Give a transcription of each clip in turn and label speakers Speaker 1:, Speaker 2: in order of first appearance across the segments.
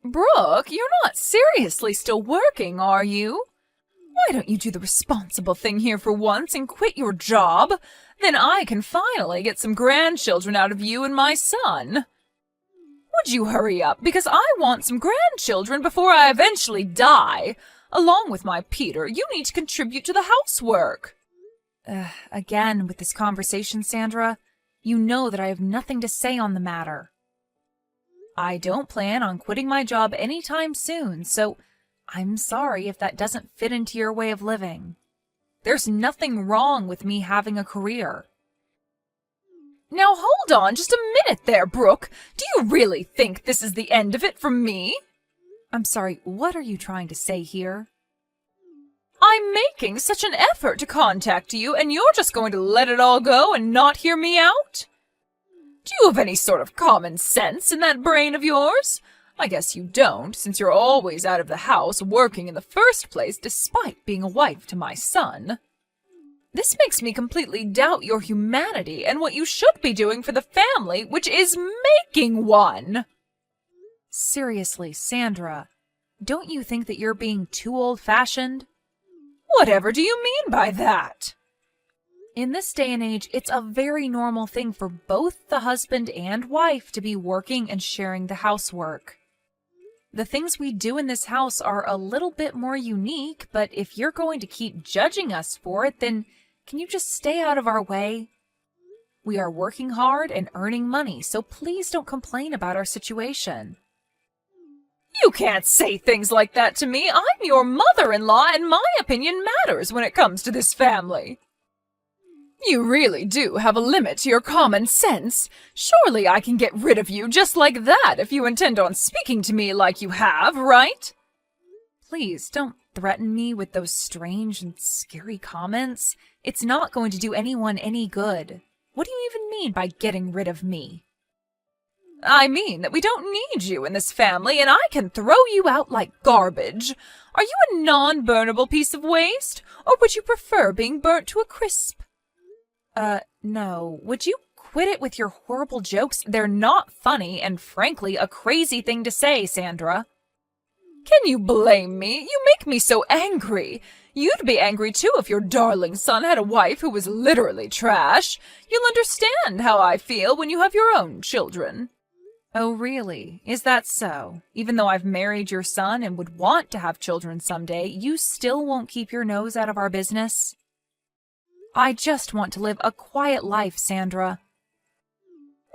Speaker 1: Brooke, you're not seriously still working, are you? Why don't you do the responsible thing here for once and quit your job? Then I can finally get some grandchildren out of you and my son. Would you hurry up, because I want some grandchildren before I eventually die. Along with my Peter, you need to contribute to the housework. Again with this conversation, Sandra. You know that I have nothing to say on the matter. I don't plan on quitting my job anytime soon, so I'm sorry if that doesn't fit into your way of living. There's nothing wrong with me having a career. Now hold on just a minute there, Brooke. Do you really think this is the end of it for me? I'm sorry, what are you trying to say here? I'm making such an effort to contact you, and you're just going to let it all go and not hear me out? Do you have any sort of common sense in that brain of yours? I guess you don't, since you're always out of the house working in the first place despite being a wife to my son. This makes me completely doubt your humanity and what you should be doing for the family, which is making one. Seriously, Sandra, don't you think that you're being too old-fashioned? Whatever do you mean by that? In this day and age, it's a very normal thing for both the husband and wife to be working and sharing the housework. The things we do in this house are a little bit more unique, but if you're going to keep judging us for it, then can you just stay out of our way? We are working hard and earning money, so please don't complain about our situation. You can't say things like that to me. I'm your mother-in-law, and my opinion matters when it comes to this family. You really do have a limit to your common sense. Surely I can get rid of you just like that if you intend on speaking to me like you have, right? Please don't threaten me with those strange and scary comments. It's not going to do anyone any good. What do you even mean by getting rid of me? I mean that we don't need you in this family, and I can throw you out like garbage. Are you a non-burnable piece of waste, or would you prefer being burnt to a crisp? No. Would you quit it with your horrible jokes? They're not funny, and frankly, a crazy thing to say, Sandra. Can you blame me? You make me so angry. You'd be angry too if your darling son had a wife who was literally trash. You'll understand how I feel when you have your own children. Oh, really? Is that so? Even though I've married your son and would want to have children someday, you still won't keep your nose out of our business? I just want to live a quiet life, Sandra.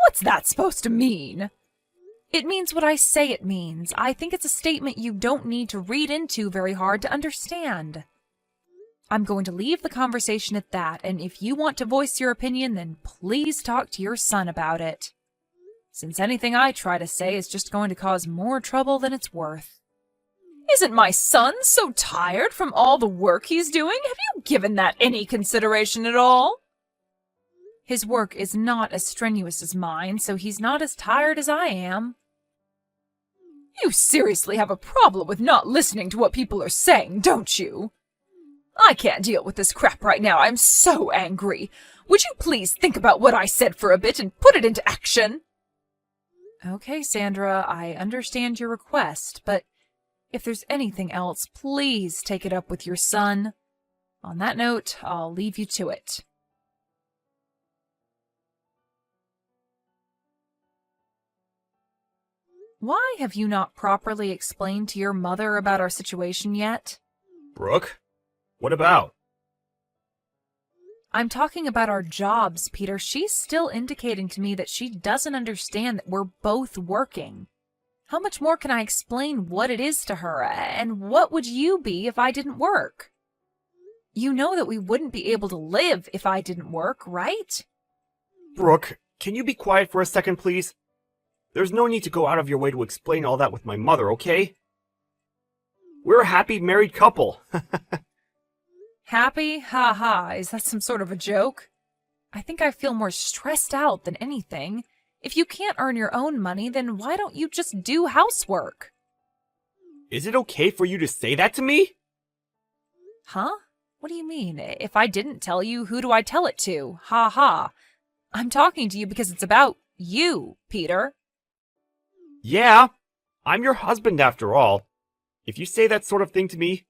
Speaker 1: What's that supposed to mean? It means what I say it means. I think it's a statement you don't need to read into very hard to understand. I'm going to leave the conversation at that, and if you want to voice your opinion, then please talk to your son about it. Since anything I try to say is just going to cause more trouble than it's worth. Isn't my son so tired from all the work he's doing? Have you given that any consideration at all? His work is not as strenuous as mine, so he's not as tired as I am. You seriously have a problem with not listening to what people are saying, don't you? I can't deal with this crap right now. I'm so angry. Would you please think about what I said for a bit and put it into action? Okay, Sandra, I understand your request, but if there's anything else, please take it up with your son. On that note, I'll leave you to it. Why have you not properly explained to your mother about our situation yet?
Speaker 2: Brooke? What about?
Speaker 1: I'm talking about our jobs, Peter. She's still indicating to me that she doesn't understand that we're both working. How much more can I explain what it is to her, and what would you be if I didn't work? You know that we wouldn't be able to live if I didn't work, right?
Speaker 2: Brooke, can you be quiet for a second, please? There's no need to go out of your way to explain all that with my mother, okay? We're a happy married couple.
Speaker 1: Happy? Ha ha. Is that some sort of a joke? I think I feel more stressed out than anything. If you can't earn your own money, then why don't you just do housework?
Speaker 2: Is it okay for you to say that to me?
Speaker 1: Huh? What do you mean? If I didn't tell you, who do I tell it to? Ha ha. I'm talking to you because it's about you, Peter.
Speaker 2: Yeah, I'm your husband after all. If you say that sort of thing to me,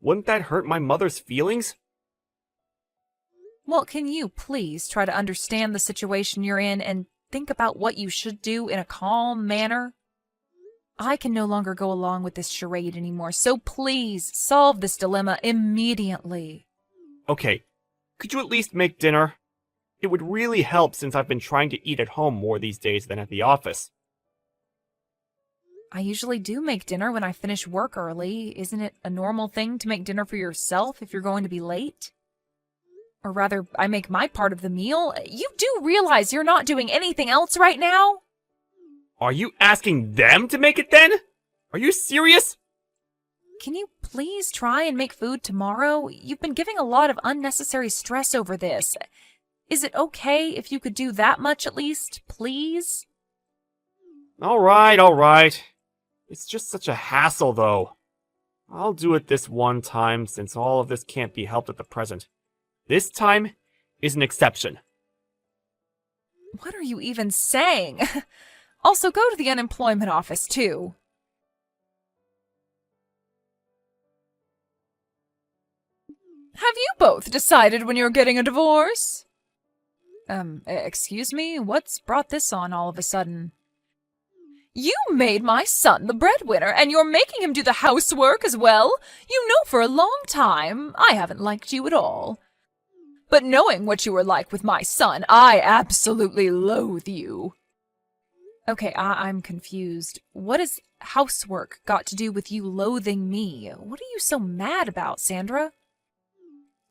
Speaker 2: wouldn't that hurt my mother's feelings?
Speaker 1: Well, can you please try to understand the situation you're in and think about what you should do in a calm manner? I can no longer go along with this charade anymore, so please solve this dilemma immediately.
Speaker 2: Okay, could you at least make dinner? It would really help since I've been trying to eat at home more these days than at the office.
Speaker 1: I usually do make dinner when I finish work early. Isn't it a normal thing to make dinner for yourself if you're going to be late? Or rather, I make my part of the meal. You do realize you're not doing anything else right now?
Speaker 2: Are you asking them to make it then? Are you serious?
Speaker 1: Can you please try and make food tomorrow? You've been giving a lot of unnecessary stress over this. Is it okay if you could do that much at least, please?
Speaker 2: Alright. It's just such a hassle, though. I'll do it this one time since all of this can't be helped at the present. This time is an exception.
Speaker 1: What are you even saying? Also, go to the unemployment office, too. Have you both decided when you're getting a divorce? Excuse me? What's brought this on all of a sudden? You made my son the breadwinner, and you're making him do the housework as well? You know for a long time I haven't liked you at all. But knowing what you were like with my son, I absolutely loathe you. Okay, I'm confused. What has housework got to do with you loathing me? What are you so mad about, Sandra?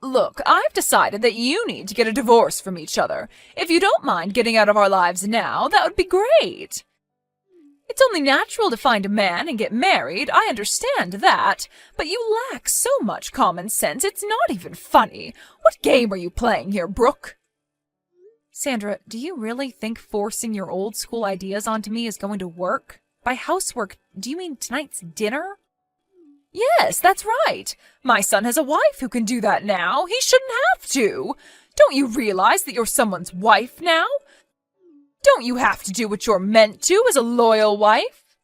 Speaker 1: Look, I've decided that you need to get a divorce from each other. If you don't mind getting out of our lives now, that would be great. It's only natural to find a man and get married, I understand that, but you lack so much common sense, it's not even funny. What game are you playing here, Brooke? Sandra, do you really think forcing your old school ideas onto me is going to work? By housework, do you mean tonight's dinner? Yes, that's right. My son has a wife who can do that now. He shouldn't have to. Don't you realize that you're someone's wife now? Don't you have to do what you're meant to as a loyal wife?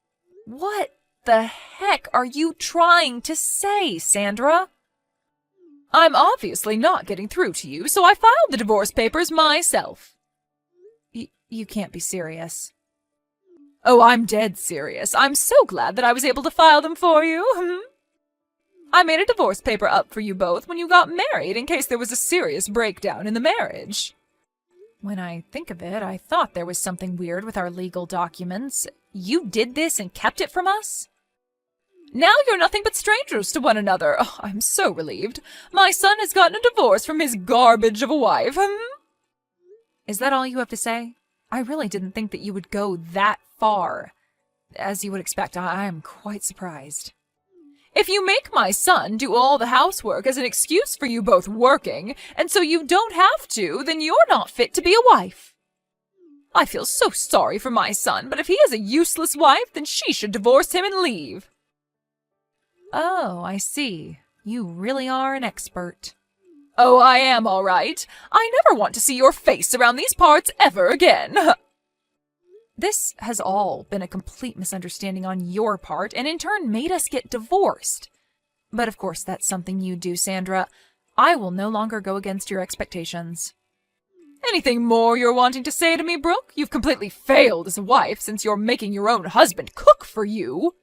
Speaker 1: What the heck are you trying to say, Sandra? I'm obviously not getting through to you, so I filed the divorce papers myself. You can't be serious. Oh, I'm dead serious. I'm so glad that I was able to file them for you. I made a divorce paper up for you both when you got married in case there was a serious breakdown in the marriage. When I think of it, I thought there was something weird with our legal documents. You did this and kept it from us? Now you're nothing but strangers to one another. Oh, I'm so relieved. My son has gotten a divorce from his garbage of a wife. Is that all you have to say? I really didn't think that you would go that far. As you would expect, I am quite surprised. If you make my son do all the housework as an excuse for you both working, and so you don't have to, then you're not fit to be a wife. I feel so sorry for my son, but if he has a useless wife, then she should divorce him and leave. Oh, I see. You really are an expert. Oh, I am all right. I never want to see your face around these parts ever again. This has all been a complete misunderstanding on your part, and in turn made us get divorced. But of course, that's something you do, Sandra. I will no longer go against your expectations. Anything more you're wanting to say to me, Brooke? You've completely failed as a wife since you're making your own husband cook for you.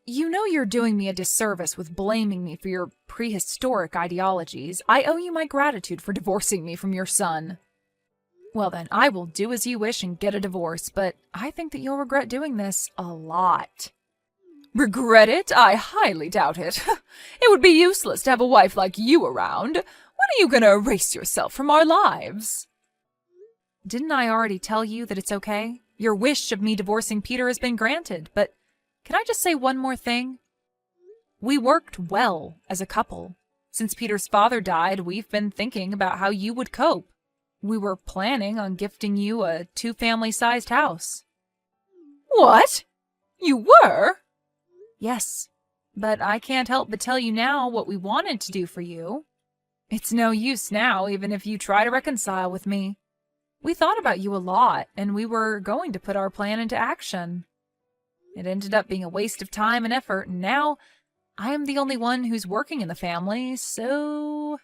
Speaker 1: You know you're doing me a disservice with blaming me for your prehistoric ideologies. I owe you my gratitude for divorcing me from your son. Well then, I will do as you wish and get a divorce, but I think that you'll regret doing this a lot. Regret it? I highly doubt it. It would be useless to have a wife like you around. When are you going to erase yourself from our lives? Didn't I already tell you that it's okay? Your wish of me divorcing Peter has been granted, but can I just say one more thing? We worked well as a couple. Since Peter's father died, we've been thinking about how you would cope. We were planning on gifting you a 2-family-sized house. What? You were? Yes, but I can't help but tell you now what we wanted to do for you. It's no use now, even if you try to reconcile with me. We thought about you a lot, and we were going to put our plan into action. It ended up being a waste of time and effort, and now I'm the only one who's working in the family, so...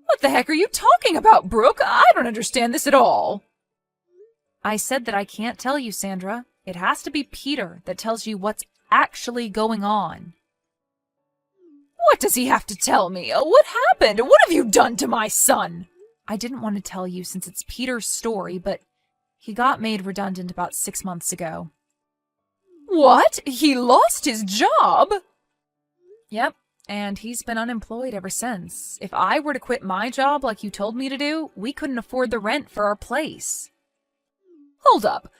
Speaker 1: What the heck are you talking about, Brooke? I don't understand this at all. I said that I can't tell you, Sandra. It has to be Peter that tells you what's actually going on. What does he have to tell me? What happened? What have you done to my son? I didn't want to tell you since it's Peter's story, but he got made redundant about 6 months ago. What? He lost his job? Yep, and he's been unemployed ever since. If I were to quit my job like you told me to do, we couldn't afford the rent for our place. Hold up.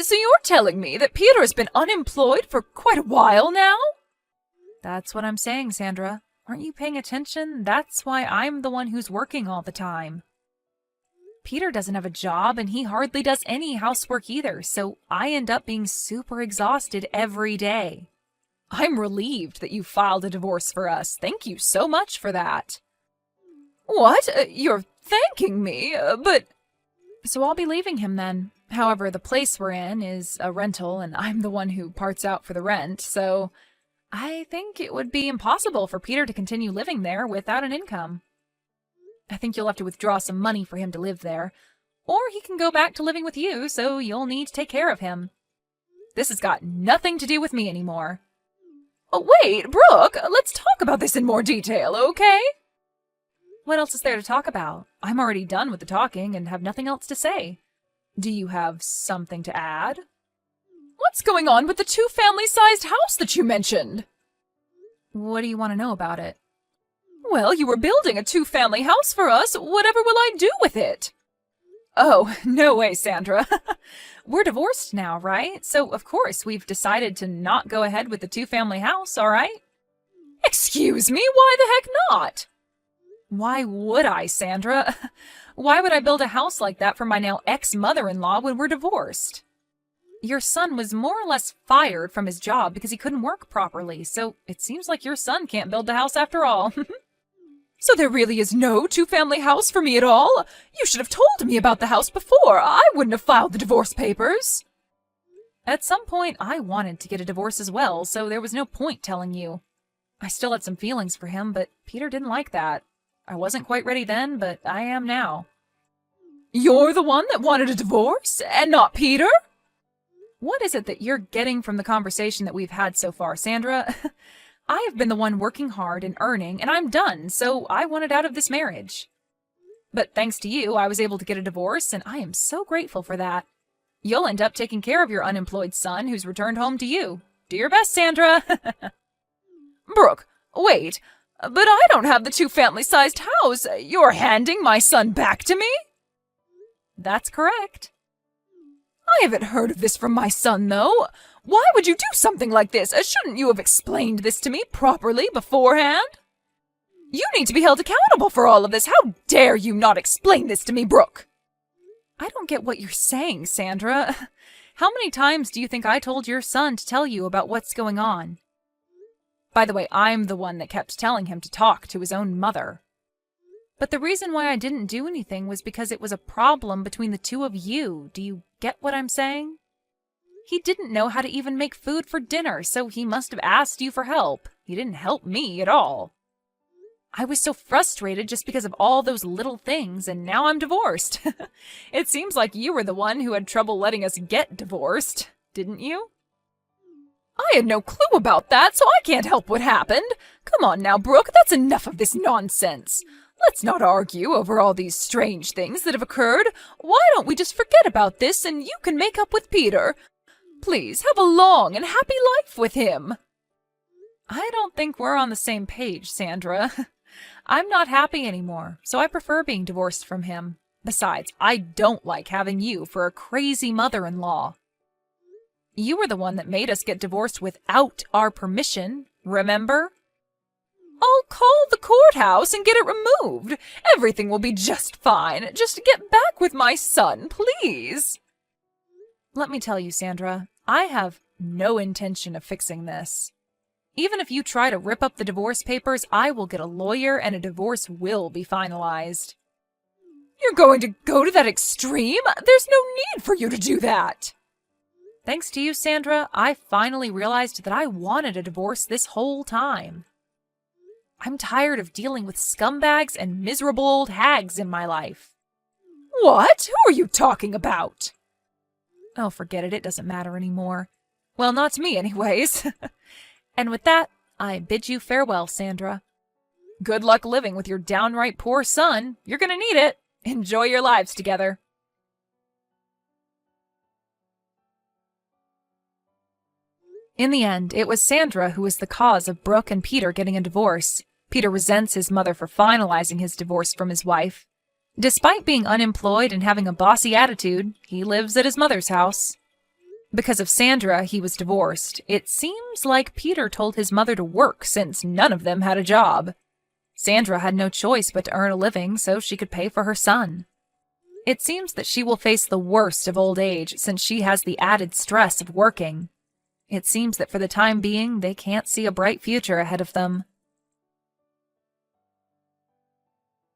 Speaker 1: So you're telling me that Peter has been unemployed for quite a while now? That's what I'm saying, Sandra. Aren't you paying attention? That's why I'm the one who's working all the time. Peter doesn't have a job, and he hardly does any housework either, so I end up being super exhausted every day. I'm relieved that you filed a divorce for us. Thank you so much for that. What? You're thanking me? But... So I'll be leaving him then. However, the place we're in is a rental, and I'm the one who parts out for the rent, so I think it would be impossible for Peter to continue living there without an income. I think you'll have to withdraw some money for him to live there, or he can go back to living with you, so you'll need to take care of him. This has got nothing to do with me anymore. Oh, wait, Brooke, let's talk about this in more detail, okay? What else is there to talk about? I'm already done with the talking and have nothing else to say. Do you have something to add? What's going on with the 2-family-sized house that you mentioned? What do you want to know about it? Well, you were building a 2-family house for us. Whatever will I do with it? Oh, no way, Sandra. We're divorced now, right? So, of course, we've decided to not go ahead with the 2-family house, all right? Excuse me, why the heck not? Why would I, Sandra? Why would I build a house like that for my now ex-mother-in-law when we're divorced? Your son was more or less fired from his job because he couldn't work properly, so it seems like your son can't build the house after all. So there really is no 2-family house for me at all? You should have told me about the house before. I wouldn't have filed the divorce papers. At some point, I wanted to get a divorce as well, so there was no point telling you. I still had some feelings for him, but Peter didn't like that. I wasn't quite ready then, but I am now. You're the one that wanted a divorce, and not Peter? What is it that you're getting from the conversation that we've had so far, Sandra? I have been the one working hard and earning, and I'm done, so I wanted out of this marriage. But thanks to you, I was able to get a divorce, and I am so grateful for that. You'll end up taking care of your unemployed son who's returned home to you. Do your best, Sandra. Brooke, wait, but I don't have the 2-family-sized house. You're handing my son back to me? That's correct. I haven't heard of this from my son, though. Why would you do something like this? Shouldn't you have explained this to me properly beforehand? You need to be held accountable for all of this. How dare you not explain this to me, Brooke? I don't get what you're saying, Sandra. How many times do you think I told your son to tell you about what's going on? By the way, I'm the one that kept telling him to talk to his own mother. But the reason why I didn't do anything was because it was a problem between the two of you. Do you get what I'm saying? He didn't know how to even make food for dinner, so he must have asked you for help. He didn't help me at all. I was so frustrated just because of all those little things, and now I'm divorced. It seems like you were the one who had trouble letting us get divorced, didn't you? I had no clue about that, so I can't help what happened. Come on now, Brooke, that's enough of this nonsense. Let's not argue over all these strange things that have occurred. Why don't we just forget about this and you can make up with Peter? Please, have a long and happy life with him. I don't think we're on the same page, Sandra. I'm not happy anymore, so I prefer being divorced from him. Besides, I don't like having you for a crazy mother-in-law. You were the one that made us get divorced without our permission, remember? I'll call the courthouse and get it removed. Everything will be just fine. Just get back with my son, please. Let me tell you, Sandra, I have no intention of fixing this. Even if you try to rip up the divorce papers, I will get a lawyer and a divorce will be finalized. You're going to go to that extreme? There's no need for you to do that. Thanks to you, Sandra, I finally realized that I wanted a divorce this whole time. I'm tired of dealing with scumbags and miserable old hags in my life. What? Who are you talking about? Oh, forget it. It doesn't matter anymore. Well, not to me, anyways. And with that, I bid you farewell, Sandra. Good luck living with your downright poor son. You're gonna need it. Enjoy your lives together. In the end, it was Sandra who was the cause of Brooke and Peter getting a divorce. Peter resents his mother for finalizing his divorce from his wife. Despite being unemployed and having a bossy attitude, he lives at his mother's house. Because of Sandra, he was divorced. It seems like Peter told his mother to work since none of them had a job. Sandra had no choice but to earn a living so she could pay for her son. It seems that she will face the worst of old age since she has the added stress of working. It seems that for the time being, they can't see a bright future ahead of them.